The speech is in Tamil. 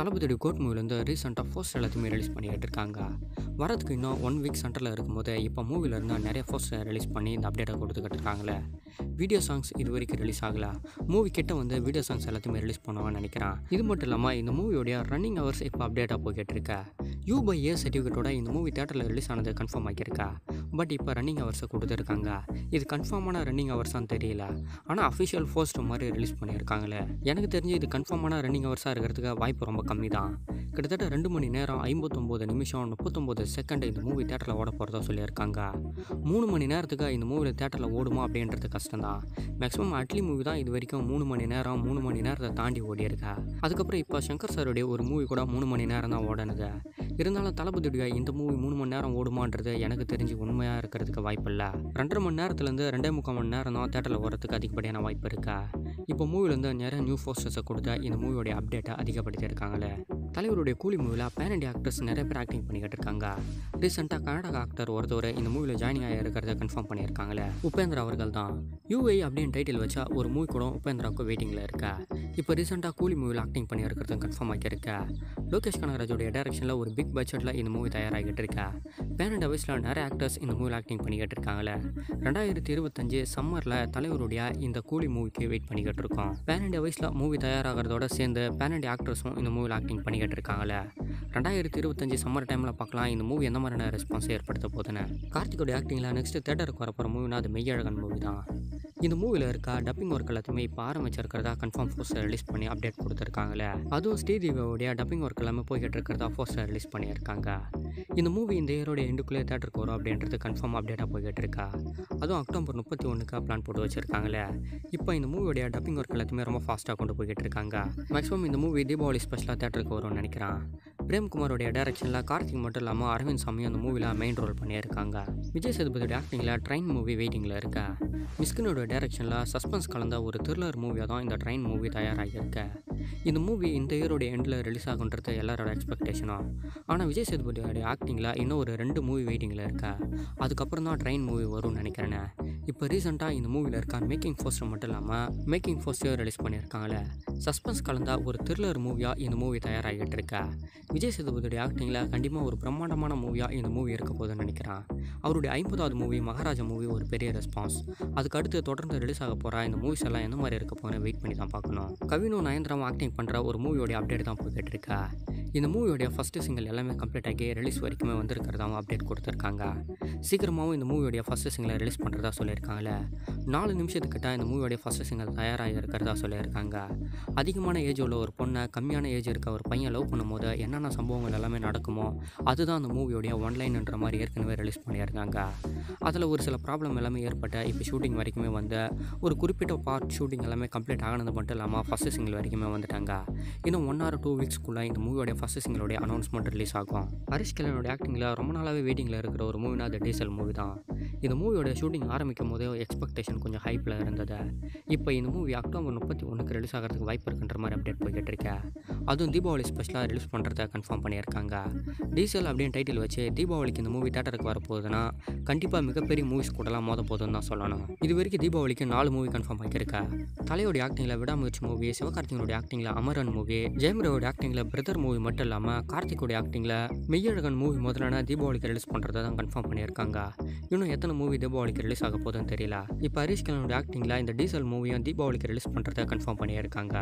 தளபதியோட கோட் மூவிலேருந்து ரீசெண்டாக போஸ்டர் எல்லாத்தையுமே ரிலீஸ் பண்ணிக்கிட்டு இருக்காங்க. வரதுக்கு இன்னும் 1 வீக் சென்டரில் இருக்கும்போது இப்போ மூவிலேருந்து நிறைய போஸ்டர் ரிலீஸ் பண்ணி இந்த அப்டேட்டை கொடுத்துக்கிட்டு இருக்காங்களே. வீடியோ சாங்ஸ் இது வரைக்கும் ரிலீஸ் ஆகலை. மூவி கிட்ட வந்து வீடியோ சாங்ஸ் எல்லாத்தையுமே ரிலீஸ் பண்ணுவாங்கன்னு நினைக்கிறேன். இது மட்டும் இல்லாமல் இந்த மூவியோடைய ரன்னிங் ஹவர்ஸ் இப்போ அப்டேட்டாக போய்கிட்டு இருக்கா. U/A சர்டிஃபிகேட்டோட இந்த மூவி தேட்டரில் ரிலீஸ் ஆனது கன்ஃபார்ம் ஆகியிருக்கா. பட் இப்போ ரன்னிங் ஹவர்ஸை கொடுத்துருக்காங்க. இது கன்ஃபார்மான ரன்னிங் ஹவர்ஸான்னு தெரியல. ஆனால் அஃபிஷியல் போஸ்டர் மாதிரி ரிலீஸ் பண்ணியிருக்காங்களே. எனக்கு தெரிஞ்சு இது கன்ஃபார்மான ரன்னிங் ஹவர்ஸாக இருக்கிறதுக்கு வாய்ப்பு ரொம்ப கம்மி தான். கிட்டத்தட்ட 2 மணி நேரம் 59 நிமிஷம் 39 செகண்ட் இந்த மூவி தேட்டரில் ஓட போகிறதா சொல்லியிருக்காங்க. 3 மணி நேரத்துக்கு இந்த மூவியில் தேட்டரில் ஓடுமா அப்படின்றது கஷ்டம் தான். மேக்ஸிமம் அட்லி மூவி தான் இது வரைக்கும் 3 மணி நேரத்தை தாண்டி ஓடி இருக்கா. அதுக்கப்புறம் இப்போ சங்கர் சாருடைய ஒரு மூவி கூட 3 மணி நேரம் தான் ஓடணுது. இருந்தாலும் தளபதியுடைய இந்த மூவி 3 மணி நேரம் ஓடுமான்றது எனக்கு தெரிஞ்சு உண்மையாக இருக்கிறதுக்கு வாய்ப்பு இல்லை. 2.5 மணி நேரத்துலேருந்து 2.25 மணி நேரம் தான் தேட்டரில் ஓடுறதுக்கு அதிகப்படியான வாய்ப்பு இருக்கா. இப்போ மூவிலேருந்து நிறைய நியூ போஸ்டர்ஸை கொடுத்து இந்த மூவியோடைய அப்டேட்டை அதிகப்படுத்தியிருக்காங்களே. தலைவருடைய கூலி மூவியில் பேன் இண்டியா ஆக்டர்ஸ் நிறைய பேர் ஆக்டிங் பண்ணிக்கிட்டு இருக்காங்க. ரீசெண்டாக கர்நாடகா ஆக்டர் ஒருத்தர் இந்த மூவியில் ஜாயினிங் ஆகி இருக்கிறத கன்ஃபார்ம் பண்ணியிருக்காங்களே. உபேந்திரா அவர்கள் தான். UA அப்படின்னு டைட்டில் வச்சா ஒரு மூவி கூட உபேந்திராவுக்கு வெயிட்டிங்கில் இருக்கா. இப்போ ரீசெண்டாக கூலி மூவியில் ஆக்டிங் பண்ணி இருக்கிறது கன்ஃபார்ம் ஆகியிருக்கா. லோகேஷ் கனகராஜோடைய டைரக்ஷனில் ஒரு பிக் பட்ஜெட்டில் இந்த மூவி தயாராகிட்டு இருக்கா. பேன் இண்டியா வயசில் நிறைய ஆக்டர்ஸ் இந்த மூவியில் ஆக்டிங் பண்ணிக்கிட்டு இருக்காங்களே. 2025 சம்மரில் தலைவருடைய இந்த கூலி மூவிக்கு வெயிட் பண்ணிக்கிட்டு இருக்கோம். பேன் இண்டியா வயசில் மூவி தயாராகிறதோட சேர்ந்து பேன் இண்டியா ஆக்டர்ஸும் இந்த மூவியில் ஆக்டிங் பண்ணிக்கிட்டு இருக்காங்களே. 2025 சம்மர் டைமில் பார்க்கலாம் இந்த மூவி எந்த மாதிரியான ரெஸ்பான்ஸ் ஏற்படுத்த போதுன்னு. கார்த்திகோடைய ஆக்டிங்கில் நெக்ஸ்ட் தேட்டருக்கு வரப்போகிற மூவினா அது மெய்யழகன் மூவி தான். இந்த மூவியில் இருக்க டப்பிங் ஒர்க் எல்லாத்தையுமே இப்போ ஆரம்பிச்சிருக்கிறதா கன்ஃபார்ம் போஸ்டர் ரிலீஸ் பண்ணி அப்டேட் கொடுத்துருக்காங்களே. அதுவும் ஸ்ரீதேவியோடைய டப்பிங் ஒர்க் எல்லாமே போய்கிட்டு இருக்கிறதா போஸ்டர் ரிலீஸ் பண்ணியிருக்காங்க. இந்த மூவி இந்த இயரோடைய எண்டுக்குள்ளே தேட்டருக்கு வரும் அப்படின்றது கன்ஃபார்ம் அப்டேட்டாக போய்கிட்டு இருக்கா. அதுவும் அக்டோபர் 31 பிளான் போட்டு வச்சுருக்காங்களே. இப்போ இந்த மூவியோடைய டப்பிங் ஒர்க் எல்லாத்தையுமே ரொம்ப ஃபாஸ்ட்டாக கொண்டு போய்கிட்டு இருக்காங்க. மேக்ஸிமம் இந்த மூவி தீபாவளி ஸ்பெஷலாக தேட்டருக்கு வரும்னு நினைக்கிறேன். பிரேம்குமாரோடைய டைரக்ஷனில் கார்த்திக் மட்டும் இல்லாமல் அரவிந்த் சாமியும் அந்த மூவியில் மெயின் ரோல் பண்ணியிருக்காங்க. விஜய் சேதுபதியோட ஆக்டிங்கில் ட்ரெயின் மூவி வெயிட்டிங்கில் இருக்கா. மிஸ்கினோட டைரக்ஷனில் சஸ்பென்ஸ் கலந்த ஒரு த்ரில்லர் மூவியாக தான் இந்த ட்ரெயின் மூவி தயாராகியிருக்கு. இந்த மூவி இந்த இயரோடைய எண்டில் ரிலீஸ் ஆகுன்றது எல்லாரோட எக்ஸ்பெக்டேஷனும். ஆனால் விஜய் சேதுபதியோடைய ஆக்டிங்கில் இன்னும் ஒரு 2 மூவி வெயிட்டிங்கில் இருக்கா. அதுக்கப்புறம் தான் ட்ரெயின் மூவி வரும்னு நினைக்கிறேன். இப்போ ரீசெண்டாக இந்த மூவியில் இருக்க மேக்கிங் போஸ்டர் மட்டும் இல்லாமல் மேக்கிங் போஸ்டர் ரிலீஸ் பண்ணியிருக்காங்களே. சஸ்பென்ஸ் கலந்த ஒரு த்ரில்லர் மூவியாக இந்த மூவி தயாராகிட்டு இருக்கா. விஜய் சேதுபதியோடைய ஆக்டிங்கில் கண்டிப்பாக ஒரு பிரம்மாண்டமான மூவியாக இந்த மூவி இருக்க போதுன்னு நினைக்கிறேன். அவருடைய 50வது மூவி மகாராஜா மூவி ஒரு பெரிய ரெஸ்பான்ஸ். அதுக்கு அடுத்து தொடர்ந்து ரிலீஸ் ஆக போகிற இந்த மூவிஸ் எல்லாம் எந்த மாதிரி இருக்க போகிறேன் வெயிட் பண்ணி தான் பார்க்கணும். கவினும் நயன்தாராவும் ஆக்டிங் பண்ணுற ஒரு மூவியோடைய அப்டேட் தான் போய்கிட்டு இருக்கா. இந்த மூவியோடைய ஃபஸ்ட்டு சிங்கிள் எல்லாமே கம்ப்ளீட் ஆகி ரிலீஸ் வரைக்குமே வந்திருக்கிறதாவும் அப்டேட் கொடுத்துருக்காங்க. சீக்கிரமாகவும் இந்த மூவியோடைய ஃபஸ்ட்டு சிங்கிளை ரிலீஸ் பண்ணுறதா சொல்லியிருக்காங்களே. 4 நிமிஷத்துக்கிட்ட இந்த மூவியோடைய ஃபஸ்ட்டு சிங்கிள் தயாராக இருக்கிறதா சொல்லியிருக்காங்க. அதிகமான ஏஜ் உள்ள ஒரு பொண்ணை கம்மியான ஏஜ் இருக்க ஒரு பையன் லவ் பண்ணும்போது என்னென்ன சம்பவங்கள் எல்லாமே நடக்குமோ அதுதான் அந்த மூவியோடைய ஒன்லைன்ன்ற மாதிரி ஏற்கனவே ரிலீஸ் பண்ணியிருக்காங்க. அதில் ஒரு சில ப்ராப்ளம் எல்லாமே ஏற்பட்ட இப்போ ஷூட்டிங் வரைக்குமே வந்து ஒரு குறிப்பிட்ட பார்ட் ஷூட்டிங் எல்லாமே கம்ப்ளீட் ஆகினது மட்டும் இல்லாமல் ஃபஸ்ட்டு சிங்கிள் வரைக்குமே வந்துட்டாங்க. இன்னும் 1 or 2 வீக்ஸ்க்குள்ளே இந்த மூவியோடைய ஃபஸ்ட்டு சிங்கிளோடைய அனௌன்ஸ்மெண்ட் ரிலீஸ் ஆகும். ஹரிஷ் கல்யாணோட ஆக்டிங்கில் ரொம்ப நாளாகவே வெயிட்டிங்கில் இருக்கிற ஒரு மூவினா அது டீசல் மூவி தான். இந்த மூவியோட ஷூட்டிங் ஆரம்பிக்கும் போதே எக்ஸ்பெக்டேஷன் கொஞ்சம் ஹைப்பில் இருந்தது. இப்போ இந்த மூவி அக்டோபர் 31 ரிலீஸ் ஆகிறதுக்கு வாய்ப்பு இருக்குன்ற மாதிரி அப்டேட் போய்கிட்டு இருக்கேன். அதுவும் தீபாவளி ஸ்பெஷலாக ரிலீஸ் பண்ணுறத கன்ஃபார்ம் பண்ணியிருக்காங்க. டீசல் அப்படின்னு டைட்டில் வச்சு தீபாவளிக்கு இந்த மூவி தேட்டருக்கு வரப்போகுதுன்னா கண்டிப்பாக மிகப்பெரிய மூவிஸ் கூடலாம் மோத போகுதுன்னு தான் சொல்லணும். இது வரைக்கும் தீபாவளிக்கு 4 மூவி கன்ஃபார்ம் ஆகியிருக்கா. தலையோடைய ஆக்டிங்கில் விடாமுயற்சி மூவி, சிவகார்த்திகனுடைய ஆக்டிங்கில் அமரன் மூவி, ஜெயம்ரவோட ஆக்டிங்கில் பிரதர் மூவி மட்டும் இல்லாமல் கார்த்திகோடைய ஆக்டிங்கில் மெய்யழகன் மூவி முதலான தீபாவளிக்கு ரிலீஸ் பண்ணுறதை தான் கன்ஃபார்ம் பண்ணியிருக்காங்க. இன்னும் எத்தனை மூவி தீபாவளிக்கு ரிலீஸ் ஆக போகுதுன்னு தெரியல. இப்போ ஹரிஷ் கல்யாணோட ஆக்டிங்கில் இந்த டீசல் மூவியும் தீபாவளிக்கு ரிலீஸ் பண்ணுறதை கன்ஃபார்ம் பண்ணியிருக்காங்க.